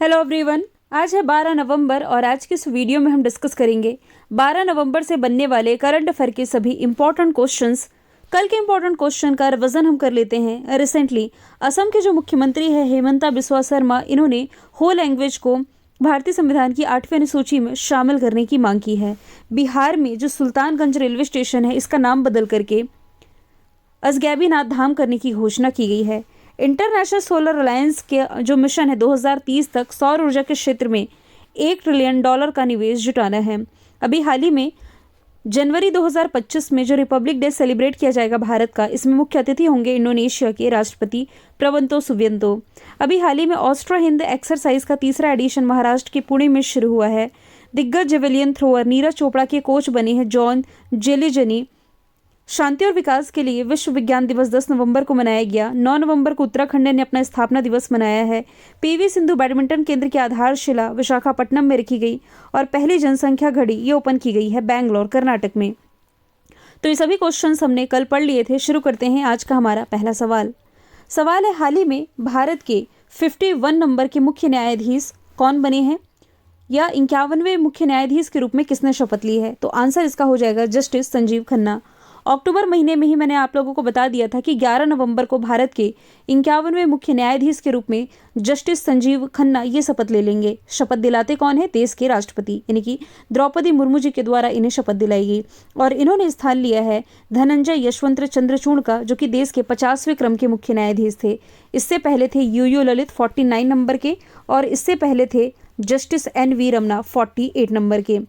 Hello everyone. आज है 12 नवंबर और आज की इस वीडियो में हम डिस्कस करेंगे 12 नवंबर से बनने वाले करंट अफेयर के सभी इंपॉर्टेंट क्वेश्चंस। कल के इंपॉर्टेंट क्वेश्चन का रिवीजन हम कर लेते हैं। रिसेंटली असम के जो मुख्यमंत्री है हेमंता बिस्वा शर्मा, इन्होंने हो लैंग्वेज को भारतीय संविधान की 8वीं अनुसूची में शामिल करने की मांग की है। बिहार में जो सुल्तानगंज रेलवे स्टेशन है, इसका नाम बदल करके अजगैबीनाथ धाम करने की घोषणा की गई है। इंटरनेशनल सोलर अलायंस के जो मिशन है 2030 तक सौर ऊर्जा के क्षेत्र में $1 ट्रिलियन का निवेश जुटाना है। अभी हाल ही में जनवरी 2025 में जो रिपब्लिक डे सेलिब्रेट किया जाएगा भारत का, इसमें मुख्य अतिथि होंगे इंडोनेशिया के राष्ट्रपति प्रबंतो सुबियांतो। अभी हाल ही में ऑस्ट्रो हिंद एक्सरसाइज का तीसरा एडिशन महाराष्ट्र के पुणे में शुरू हुआ है। दिग्गज जेवेलियन थ्रोअर नीरज चोपड़ा के कोच बने हैं जॉन जेलिजनी। शांति और विकास के लिए विश्व विज्ञान दिवस 10 नवंबर को मनाया गया। 9 नवंबर को उत्तराखंड ने अपना स्थापना दिवस मनाया है। पीवी सिंधु बैडमिंटन केंद्र की आधारशिला विशाखापट्टनम में रखी गई और पहली जनसंख्या घड़ी ये ओपन की गई है बेंगलोर कर्नाटक में। तो ये सभी क्वेश्चंस हमने कल पढ़ लिए थे। शुरू करते हैं आज का हमारा पहला सवाल है, हाल ही में भारत के 51 नंबर के मुख्य न्यायाधीश कौन बने हैं, या 51वें मुख्य न्यायाधीश के रूप में किसने शपथ ली है? तो आंसर इसका हो जाएगा जस्टिस संजीव खन्ना। अक्टूबर महीने में ही मैंने आप लोगों को बता दिया था कि 11 नवंबर को भारत के 51वें मुख्य न्यायाधीश के रूप में जस्टिस संजीव खन्ना ये शपथ ले लेंगे। शपथ दिलाते कौन है? देश के राष्ट्रपति यानी कि द्रौपदी मुर्मू जी के द्वारा इन्हें शपथ दिलाई गई और इन्होंने स्थान लिया है धनंजय यशवंत चंद्रचूड़ का, जो कि देश के 50वें क्रम के मुख्य न्यायाधीश थे। इससे पहले थे यूयू ललित 49 नंबर के और इससे पहले थे जस्टिस NV रमना 48 नंबर के।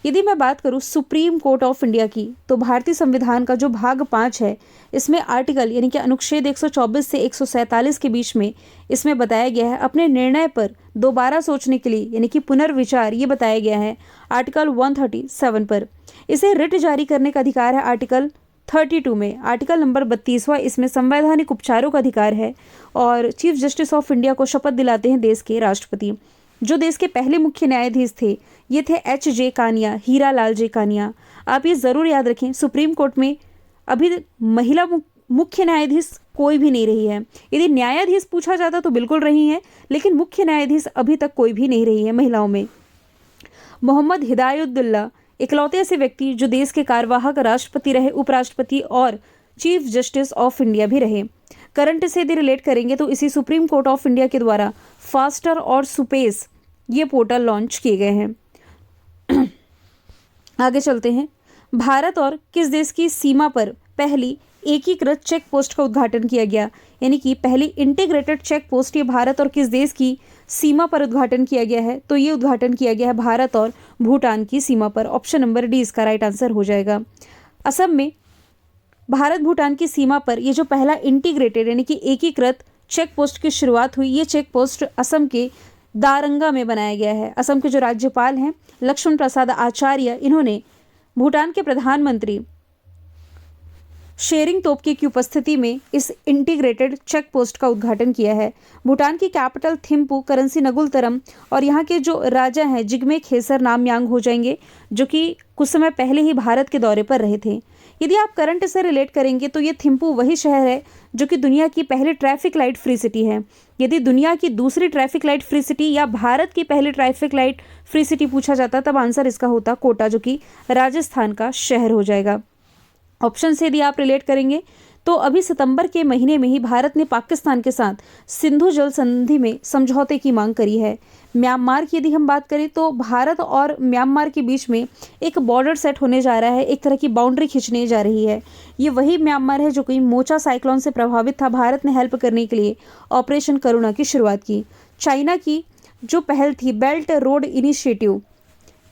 यदि मैं बात करूं सुप्रीम कोर्ट ऑफ इंडिया की, तो भारतीय संविधान का जो भाग 5 है, इसमें आर्टिकल यानी कि अनुच्छेद 124 से 147 के बीच में इसमें बताया गया है अपने निर्णय पर दोबारा सोचने के लिए यानी कि पुनर्विचार, ये बताया गया है आर्टिकल 137 पर। इसे रिट जारी करने का अधिकार है आर्टिकल 32 में। आर्टिकल नंबर 32वां, इसमें संवैधानिक उपचारों का अधिकार है और चीफ जस्टिस ऑफ इंडिया को शपथ दिलाते हैं देश के राष्ट्रपति। जो देश के पहले मुख्य न्यायाधीश थे ये थे HJ कानिया, हीरा लाल जे कानिया। आप ये ज़रूर याद रखें, सुप्रीम कोर्ट में अभी महिला मुख्य न्यायाधीश कोई भी नहीं रही है। यदि न्यायाधीश पूछा जाता तो बिल्कुल रही हैं, लेकिन मुख्य न्यायाधीश अभी तक कोई भी नहीं रही है महिलाओं में। मोहम्मद हिदायतुल्लाह इकलौते ऐसे व्यक्ति जो देश के कार्यवाहक राष्ट्रपति रहे, उपराष्ट्रपति और चीफ जस्टिस ऑफ इंडिया भी रहे। करंट से यदि रिलेट करेंगे तो इसी सुप्रीम कोर्ट ऑफ इंडिया के द्वारा फास्टर और सुपेस ये पोर्टल लॉन्च किए गए हैं। आगे चलते हैं। भारत और किस देश की सीमा पर पहली एकीकृत चेक पोस्ट का उद्घाटन किया गया? यानी कि पहली इंटीग्रेटेड चेक पोस्ट ये भारत और किस देश की सीमा पर उद्घाटन किया गया है? तो ये उद्घाटन किया गया है भारत और भूटान की सीमा पर। ऑप्शन नंबर डी इसका राइट आंसर हो जाएगा। असम में भारत भूटान की सीमा पर ये जो पहला इंटीग्रेटेड यानी कि एकीकृत चेक पोस्ट की शुरुआत हुई, ये चेक पोस्ट असम के दारंगा में बनाया गया है। असम के जो राज्यपाल हैं लक्ष्मण प्रसाद आचार्य, इन्होंने भूटान के प्रधानमंत्री शेरिंग तोब्गे की उपस्थिति में इस इंटीग्रेटेड चेक पोस्ट का उद्घाटन किया है। भूटान की कैपिटल थिम्पू, करेंसी नगुलतरम और यहाँ के जो राजा हैं जिग्मे खेसर नामयांग हो जाएंगे, जो कि कुछ समय पहले ही भारत के दौरे पर रहे थे। यदि आप करंट से रिलेट करेंगे तो ये थिम्पू वही शहर है जो कि दुनिया की पहली ट्रैफिक लाइट फ्री सिटी है। यदि दुनिया की दूसरी ट्रैफिक लाइट फ्री सिटी या भारत की पहली ट्रैफिक लाइट फ्री सिटी पूछा जाता तब आंसर इसका होता कोटा, जो कि राजस्थान का शहर हो जाएगा। ऑप्शन से यदि आप रिलेट करेंगे तो अभी सितंबर के महीने में ही भारत ने पाकिस्तान के साथ सिंधु जल संधि में समझौते की मांग करी है। म्यांमार की यदि हम बात करें तो भारत और म्यांमार के बीच में एक बॉर्डर सेट होने जा रहा है, एक तरह की बाउंड्री खींचने जा रही है। ये वही म्यांमार है जो कि मोचा साइक्लोन से प्रभावित था। भारत ने हेल्प करने के लिए ऑपरेशन करुणा की शुरुआत की। चाइना की जो पहल थी बेल्ट रोड इनिशिएटिव,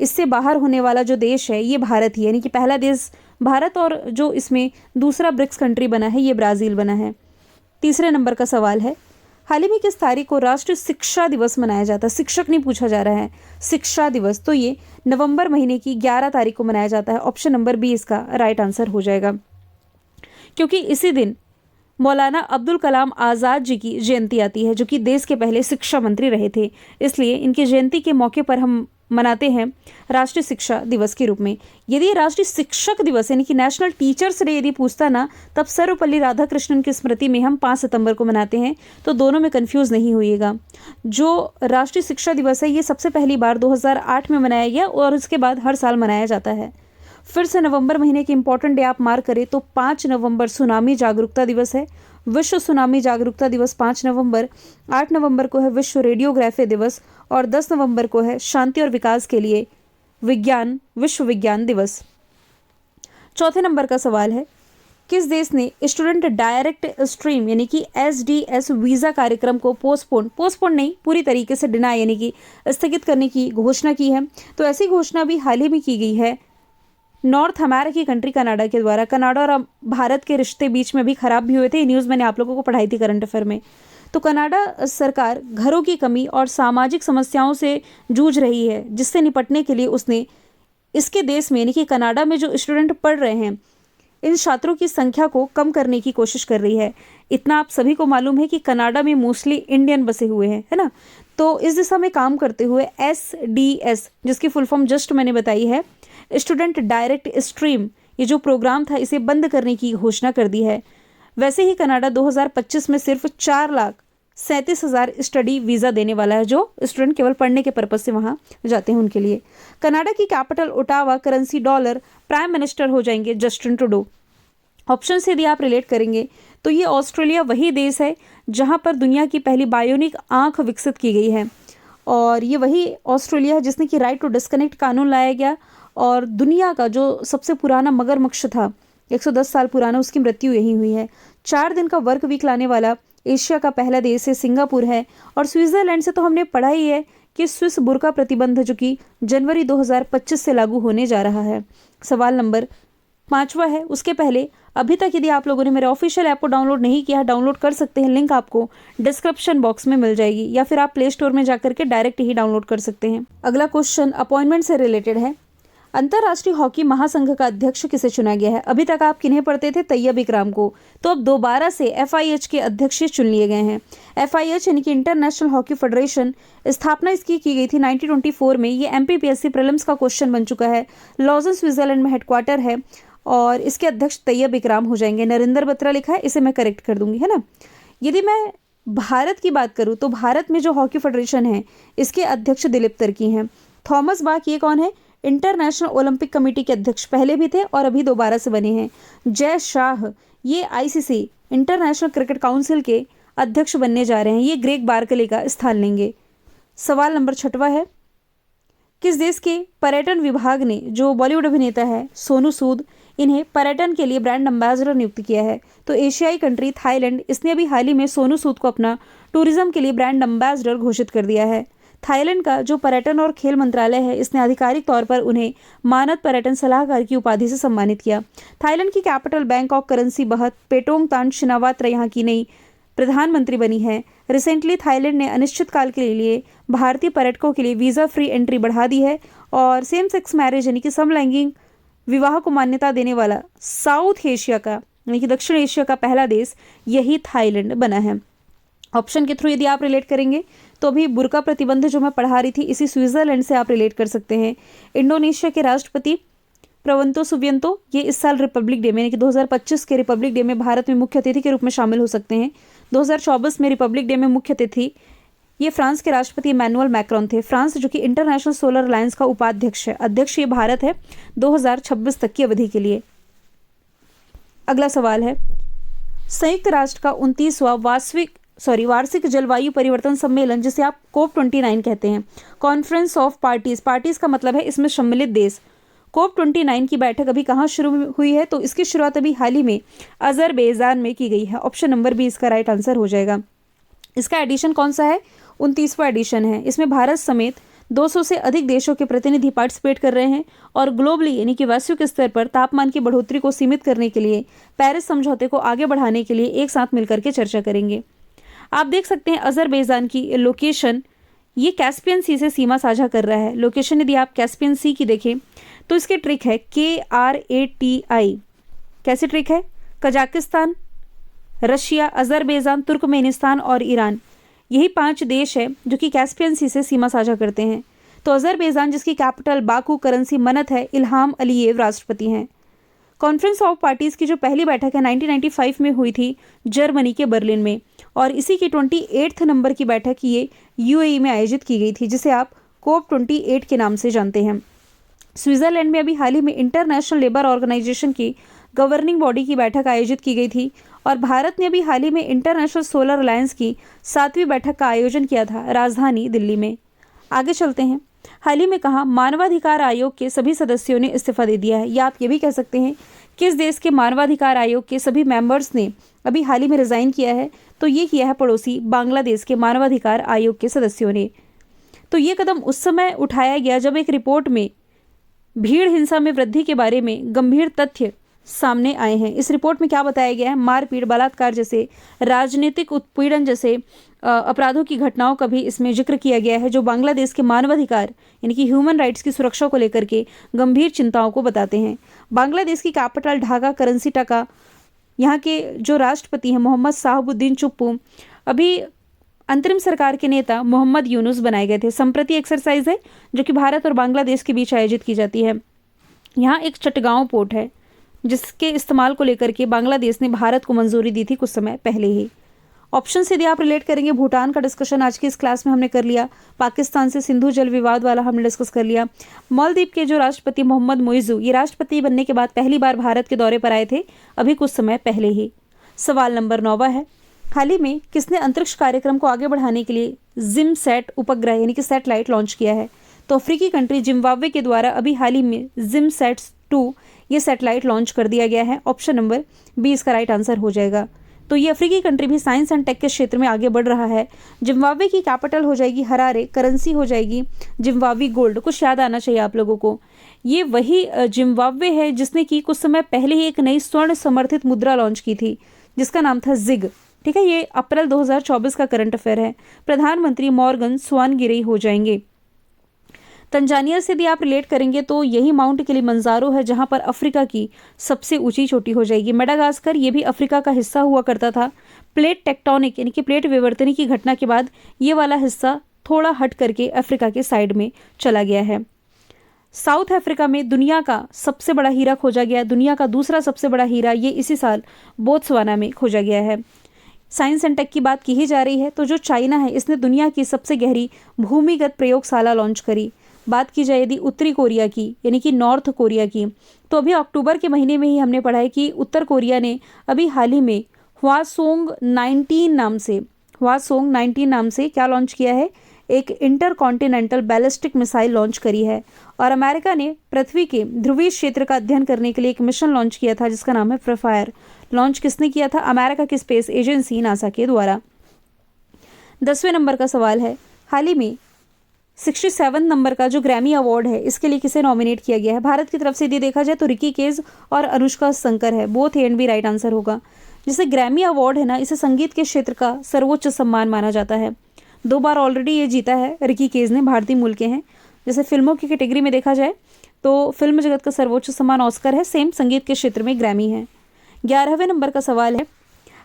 इससे बाहर होने वाला जो देश है ये भारत ही, यानी कि पहला देश भारत और जो इसमें दूसरा ब्रिक्स कंट्री बना है ये ब्राज़ील बना है। तीसरे नंबर का सवाल है, हाल ही में किस तारीख को राष्ट्रीय शिक्षा दिवस मनाया जाता है? शिक्षक नहीं पूछा जा रहा है, शिक्षा दिवस। तो ये नवंबर महीने की 11 तारीख को मनाया जाता है। ऑप्शन नंबर बी इसका राइट आंसर हो जाएगा, क्योंकि इसी दिन मौलाना अब्दुल कलाम आज़ाद जी की जयंती आती है, जो कि देश के पहले शिक्षा मंत्री रहे थे। इसलिए इनकी जयंती के मौके पर हम मनाते हैं राष्ट्रीय शिक्षा दिवस के रूप में। यदि राष्ट्रीय शिक्षक दिवस यानी कि नेशनल टीचर्स डे यदि पूछता ना, तब सर्वपल्ली राधाकृष्णन की स्मृति में हम 5 सितंबर को मनाते हैं, तो दोनों में कंफ्यूज नहीं होइएगा। जो राष्ट्रीय शिक्षा दिवस है ये सबसे पहली बार 2008 में मनाया गया और उसके बाद हर साल मनाया जाता है। फिर से नवंबर महीने के इंपॉर्टेंट डे आप मार्क करें तो 5 नवंबर सुनामी जागरूकता दिवस है, विश्व सुनामी जागरूकता दिवस 5 नवंबर, 8 नवंबर को है विश्व रेडियोग्राफी दिवस और 10 नवंबर को है शांति और विकास के लिए विश्व विज्ञान दिवस। चौथे नंबर का सवाल है, किस देश ने स्टूडेंट डायरेक्ट स्ट्रीम यानी कि SDS वीज़ा कार्यक्रम को पोस्टपोन नहीं, पूरी तरीके से डिनाई यानी कि स्थगित करने की घोषणा की है? तो ऐसी घोषणा भी हाल ही में की गई है नॉर्थ अमेरिकी कंट्री कनाडा के द्वारा। कनाडा और भारत के रिश्ते बीच में भी खराब भी हुए थे, न्यूज़ मैंने आप लोगों को पढ़ाई थी करंट अफेयर में। तो कनाडा सरकार घरों की कमी और सामाजिक समस्याओं से जूझ रही है, जिससे निपटने के लिए उसने इसके देश में यानी कि कनाडा में जो स्टूडेंट पढ़ रहे हैं इन छात्रों की संख्या को कम करने की कोशिश कर रही है। इतना आप सभी को मालूम है कि कनाडा में मोस्टली इंडियन बसे हुए हैं, है ना। तो इस दिशा में काम करते हुए SDS, जिसकी फुल फॉर्म जस्ट मैंने बताई है, स्टूडेंट डायरेक्ट स्ट्रीम, ये जो प्रोग्राम था इसे बंद करने की घोषणा कर दी है। वैसे ही कनाडा 2025 में सिर्फ 4,37,000 स्टडी वीज़ा देने वाला है, जो स्टूडेंट केवल पढ़ने के पर्पज से वहाँ जाते हैं उनके लिए। कनाडा की capital Ottawa, currency dollar, prime minister हो जाएंगे जस्टिन ट्रूडो। ऑप्शन से यदि आप रिलेट करेंगे तो ये ऑस्ट्रेलिया वही देश है जहाँ पर दुनिया की पहली बायोनिक आँख विकसित की गई है, और ये वही ऑस्ट्रेलिया है जिसने कि राइट टू डिस्कनेक्ट कानून लाया गया, और दुनिया का जो सबसे पुराना मगरमच्छ था 110 साल पुराना, उसकी मृत्यु यहीं हुई है। 4 दिन का वर्क वीक लाने वाला एशिया का पहला देश है सिंगापुर है। और स्विट्जरलैंड से तो हमने पढ़ा ही है कि स्विस बुर्का प्रतिबंध जो कि जनवरी 2025 से लागू होने जा रहा है। सवाल नंबर 5वां है, उसके पहले अभी तक यदि आप लोगों ने मेरे ऑफिशियल ऐप को डाउनलोड नहीं किया, डाउनलोड कर सकते हैं, लिंक आपको डिस्क्रिप्शन बॉक्स में मिल जाएगी, या फिर आप प्ले स्टोर में जाकर के डायरेक्ट ही डाउनलोड कर सकते हैं। अगला क्वेश्चन अपॉइंटमेंट से रिलेटेड है। अंतर्राष्ट्रीय हॉकी महासंघ का अध्यक्ष किसे चुना गया है? अभी तक आप किन्हें पढ़ते थे? तैयब इकराम को। तो अब दोबारा से FIH के अध्यक्ष चुन लिए गए हैं। FIH यानी कि इंटरनेशनल हॉकी फेडरेशन, स्थापना इसकी की गई थी 1924 में। ये MPPSC प्रीलिम्स का क्वेश्चन बन चुका है। लॉजन स्विट्जरलैंड में हेडक्वार्टर है और इसके अध्यक्ष तैयब इकराम हो जाएंगे। नरेंद्र बत्रा लिखा है, इसे मैं करेक्ट कर दूंगी, है ना। यदि मैं भारत की बात करूँ तो भारत में जो हॉकी फेडरेशन है इसके अध्यक्ष दिलीप तिर्की हैं। थॉमस बाक, ये कौन है? इंटरनेशनल ओलंपिक कमेटी के अध्यक्ष पहले भी थे और अभी दोबारा से बने हैं। जय शाह, ये ICC इंटरनेशनल क्रिकेट काउंसिल के अध्यक्ष बनने जा रहे हैं। ये ग्रेग बार्कले का स्थान लेंगे। सवाल नंबर 6वां है, किस देश के पर्यटन विभाग ने जो बॉलीवुड अभिनेता है सोनू सूद, इन्हें पर्यटन के लिए ब्रांड एम्बेसडर नियुक्त किया है? तो एशियाई कंट्री थाईलैंड, इसने अभी हाल ही में सोनू सूद को अपना टूरिज्म के लिए ब्रांड एम्बेसडर घोषित कर दिया है। थाईलैंड का जो पर्यटन और खेल मंत्रालय है इसने आधिकारिक तौर पर उन्हें मानद पर्यटन सलाहकार की उपाधि से सम्मानित किया। थाईलैंड की कैपिटल बैंकॉक, करेंसी बहत, पेटोंगतान शिनावात्रा यहाँ की नई प्रधानमंत्री बनी है। रिसेंटली थाईलैंड ने अनिश्चितकाल के लिए भारतीय पर्यटकों के लिए वीज़ा फ्री एंट्री बढ़ा दी है, और सेम सेक्स मैरिज यानी कि समलैंगिक विवाह को मान्यता देने वाला साउथ एशिया का यानी कि दक्षिण एशिया का पहला देश यही थाईलैंड बना है। ऑप्शन के थ्रू यदि आप रिलेट करेंगे तो अभी बुर्का प्रतिबंध जो मैं पढ़ा रही थी इसी स्विट्जरलैंड से आप रिलेट कर सकते हैं। इंडोनेशिया के राष्ट्रपति प्रवंतो सुबियंतो, ये इस साल रिपब्लिक डे में यानी कि 2025 के रिपब्लिक डे में भारत में मुख्य अतिथि के रूप में शामिल हो सकते हैं। 2024 में रिपब्लिक डे में मुख्य अतिथि ये फ्रांस के राष्ट्रपति इमैनुअल मैक्रोन थे। फ्रांस जो कि इंटरनेशनल सोलर अलायंस का उपाध्यक्ष है, अध्यक्ष ये भारत है 2026 तक की अवधि के लिए। अगला सवाल है, संयुक्त राष्ट्र का 29वां वार्षिक जलवायु परिवर्तन सम्मेलन, जिसे आप COP29 कहते हैं, कॉन्फ्रेंस ऑफ पार्टीज का मतलब है इसमें सम्मिलित देश। COP29 की बैठक अभी कहाँ शुरू हुई है? तो इसकी शुरुआत अभी हाल ही में अजरबैजान में की गई है। ऑप्शन नंबर बी इसका राइट आंसर हो जाएगा। इसका एडिशन कौन सा है? 29वां एडिशन है। इसमें भारत समेत 200 से अधिक देशों के प्रतिनिधि पार्टिसिपेट कर रहे हैं और ग्लोबली यानी कि वैश्विक स्तर पर तापमान की बढ़ोतरी को सीमित करने के लिए, पेरिस समझौते को आगे बढ़ाने के लिए एक साथ मिलकर के चर्चा करेंगे। आप देख सकते हैं अजरबैजान की लोकेशन, ये कैस्पियन सी से सीमा साझा कर रहा है। लोकेशन यदि आप कैस्पियन सी की देखें तो इसकी ट्रिक है KRATI। कैसी ट्रिक है? कजाकिस्तान, रशिया, अजरबैजान, तुर्कमेनिस्तान और ईरान, यही 5 देश है जो कि कैस्पियन सी से सीमा साझा करते हैं। तो अजरबैजान जिसकी कैपिटल बाकू, करेंसी मनत है, इल्हाम अलीयेव राष्ट्रपति हैं। कॉन्फ्रेंस ऑफ पार्टीज की जो पहली बैठक है 1995 में हुई थी जर्मनी के बर्लिन में, और इसी की 28 नंबर की बैठक ये यूएई में आयोजित की गई थी, जिसे आप COP 28 के नाम से जानते हैं। स्विट्जरलैंड में अभी हाल ही में इंटरनेशनल लेबर ऑर्गेनाइजेशन की गवर्निंग बॉडी की बैठक आयोजित की गई थी, और भारत ने अभी हाल ही में इंटरनेशनल सोलर अलायंस की 7वीं बैठक का आयोजन किया था राजधानी दिल्ली में। आगे चलते हैं। हाल ही में कहा मानवाधिकार आयोग के सभी सदस्यों ने इस्तीफा दे दिया है, या आप ये भी कह सकते हैं किस देश के मानवाधिकार आयोग के सभी मेंबर्स ने अभी हाल ही में रिजाइन किया है, तो ये किया है पड़ोसी बांग्लादेश के मानवाधिकार आयोग के सदस्यों ने। तो ये कदम उस समय उठाया गया जब एक रिपोर्ट में भीड़ हिंसा में वृद्धि के बारे में गंभीर तथ्य सामने आए हैं। इस रिपोर्ट में क्या बताया गया है, मारपीट, बलात्कार जैसे राजनीतिक उत्पीड़न जैसे अपराधों की घटनाओं का भी इसमें जिक्र किया गया है, जो बांग्लादेश के मानवाधिकार यानी कि ह्यूमन राइट्स की सुरक्षा को लेकर के गंभीर चिंताओं को बताते हैं। बांग्लादेश की कैपिटल ढाका, करेंसी टका, यहाँ के जो राष्ट्रपति हैं मोहम्मद साहबुद्दीन चुप्पू, अभी अंतरिम सरकार के नेता मोहम्मद यूनुस बनाए गए थे। संप्रति एक्सरसाइज है जो कि भारत और बांग्लादेश के बीच आयोजित की जाती है। यहाँ एक चटगांव पोर्ट है जिसके इस्तेमाल को लेकर के बांग्लादेश ने भारत को मंजूरी दी थी कुछ समय पहले ही। ऑप्शन से यदि आप रिलेट करेंगे, भूटान का डिस्कशन आज की इस क्लास में हमने कर लिया, पाकिस्तान से सिंधु जल विवाद वाला हमने डिस्कस कर लिया। मालदीव के जो राष्ट्रपति मोहम्मद मोइजू, ये राष्ट्रपति बनने के बाद पहली बार भारत के दौरे पर आए थे अभी कुछ समय पहले ही। सवाल नंबर 9 है, हाल ही में किसने अंतरिक्ष कार्यक्रम को आगे बढ़ाने के लिए जिमसैट उपग्रह यानी कि सैटेलाइट लॉन्च किया है? तो अफ्रीकी कंट्री जिम्बाब्वे के द्वारा अभी हाल ही में जिमसैट 2 ये सैटेलाइट लॉन्च कर दिया गया है। ऑप्शन नंबर बी इसका राइट आंसर हो जाएगा। तो ये अफ्रीकी कंट्री भी साइंस एंड टेक के क्षेत्र में आगे बढ़ रहा है। जिम्बाब्वे की कैपिटल हो जाएगी हरारे, करेंसी हो जाएगी जिम्बाब्वे गोल्ड। कुछ याद आना चाहिए आप लोगों को, ये वही जिम्बाब्वे है जिसने कि कुछ समय पहले ही एक नई स्वर्ण समर्थित मुद्रा लॉन्च की थी जिसका नाम था जिग। ठीक है, ये अप्रैल 2024 का करंट अफेयर है। प्रधानमंत्री मॉर्गन स्वानगिरी हो जाएंगे। तंजानिया से यदि आप रिलेट करेंगे तो यही माउंट किलिमंजारो है जहां पर अफ्रीका की सबसे ऊंची चोटी हो जाएगी। मेडागास्कर ये भी अफ्रीका का हिस्सा हुआ करता था। प्लेट टेक्टोनिक यानी कि प्लेट विवर्तनी की घटना के बाद ये वाला हिस्सा थोड़ा हट करके अफ्रीका के साइड में चला गया है। साउथ अफ्रीका में दुनिया का सबसे बड़ा हीरा खोजा गया। दुनिया का दूसरा सबसे बड़ा हीरा ये इसी साल बोत्सवाना में खोजा गया है। साइंस एंड टेक की बात की ही जा रही है तो जो चाइना है इसने दुनिया की सबसे गहरी भूमिगत प्रयोगशाला लॉन्च करी। बात की जाए यदि उत्तरी कोरिया की यानी कि नॉर्थ कोरिया की, तो अभी अक्टूबर के महीने में ही हमने पढ़ा है कि उत्तर कोरिया ने अभी हाल ही में हवासोंग 19 नाम से क्या लॉन्च किया है, एक इंटरकॉन्टिनेंटल बैलिस्टिक मिसाइल लॉन्च करी है। और अमेरिका ने पृथ्वी के ध्रुवीय क्षेत्र का अध्ययन करने के लिए एक मिशन लॉन्च किया था जिसका नाम है प्रोफायर। लॉन्च किसने किया था? अमेरिका की स्पेस एजेंसी नासा के द्वारा। 10वें नंबर का सवाल है, हाल ही में 67 नंबर का जो ग्रैमी अवार्ड है इसके लिए किसे नॉमिनेट किया गया है? भारत की तरफ से यदि देखा जाए तो रिकी केज और अनुष्का शंकर है। Both A and B right answer होगा। जिसे ग्रैमी अवार्ड है ना, इसे संगीत के क्षेत्र का सर्वोच्च सम्मान माना जाता है। 2 बार ऑलरेडी ये जीता है रिकी केज ने, भारतीय मूल के हैं। जैसे फिल्मों की कैटेगरी में देखा जाए तो फिल्म जगत का सर्वोच्च सम्मान ऑस्कर है, सेम संगीत के क्षेत्र में ग्रैमी है। 11वें नंबर का सवाल है,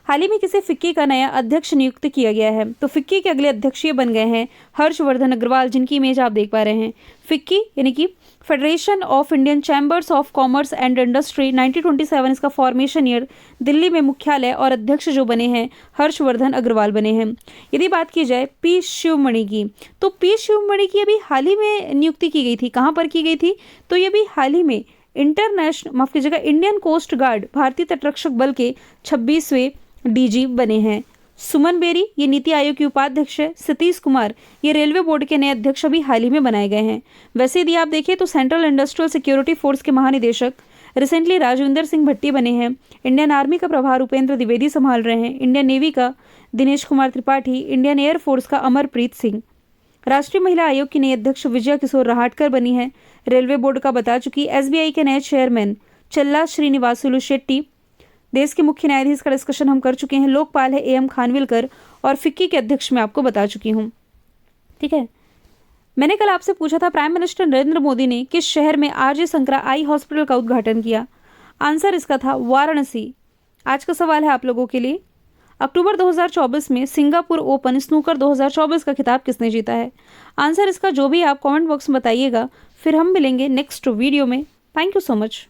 हाल ही में किसे फिक्की का नया अध्यक्ष नियुक्त किया गया है? तो फिक्की के अगले अध्यक्ष ये बन गए हैं हर्षवर्धन अग्रवाल, जिनकी इमेज आप देख पा रहे हैं। फिक्की यानी कि federation of Indian chambers of commerce and industry, 1927 इसका फॉर्मेशन ईयर। दिल्ली में मुख्यालय और अध्यक्ष जो बने हैं हर्षवर्धन अग्रवाल बने हैं। यदि बात की जाए पी शिवमणि की, तो पी शिवमणि की अभी हाल ही में नियुक्ति की गई थी। कहाँ पर की गई थी? तो ये भी हाल ही में इंडियन कोस्ट गार्ड भारतीय तटरक्षक बल के 26वें डीजी बने हैं। सुमन बेरी ये नीति आयोग की उपाध्यक्ष है। सतीश कुमार ये रेलवे बोर्ड के नए अध्यक्ष अभी हाल ही में बनाए गए हैं। वैसे यदि आप देखें तो सेंट्रल इंडस्ट्रियल सिक्योरिटी फोर्स के महानिदेशक रिसेंटली राजविंदर सिंह भट्टी बने हैं। इंडियन आर्मी का प्रभार उपेंद्र द्विवेदी संभाल रहे हैं। इंडियन नेवी का दिनेश कुमार त्रिपाठी, इंडियन एयरफोर्स का अमरप्रीत सिंह। राष्ट्रीय महिला आयोग की नई अध्यक्ष विजया किशोर रहाटकर बनी है। रेलवे बोर्ड का बता चुकी। SBI के नए चेयरमैन चल्ला श्रीनिवासुलु शेट्टी। देश के मुख्य न्यायाधीश का डिस्कशन हम कर चुके हैं। लोकपाल है AM खानविलकर और फिक्की के अध्यक्ष मैं आपको बता चुकी हूँ। ठीक है, मैंने कल आपसे पूछा था प्राइम मिनिस्टर नरेंद्र मोदी ने किस शहर में RJ संकरा आई हॉस्पिटल का उद्घाटन किया? आंसर इसका था वाराणसी। आज का सवाल है आप लोगों के लिए, अक्टूबर 2024 में सिंगापुर ओपन स्नूकर 2024 का खिताब किसने जीता है? आंसर इसका जो भी आप कमेंट बॉक्स में बताइएगा। फिर हम मिलेंगे नेक्स्ट वीडियो में। Thank you so much.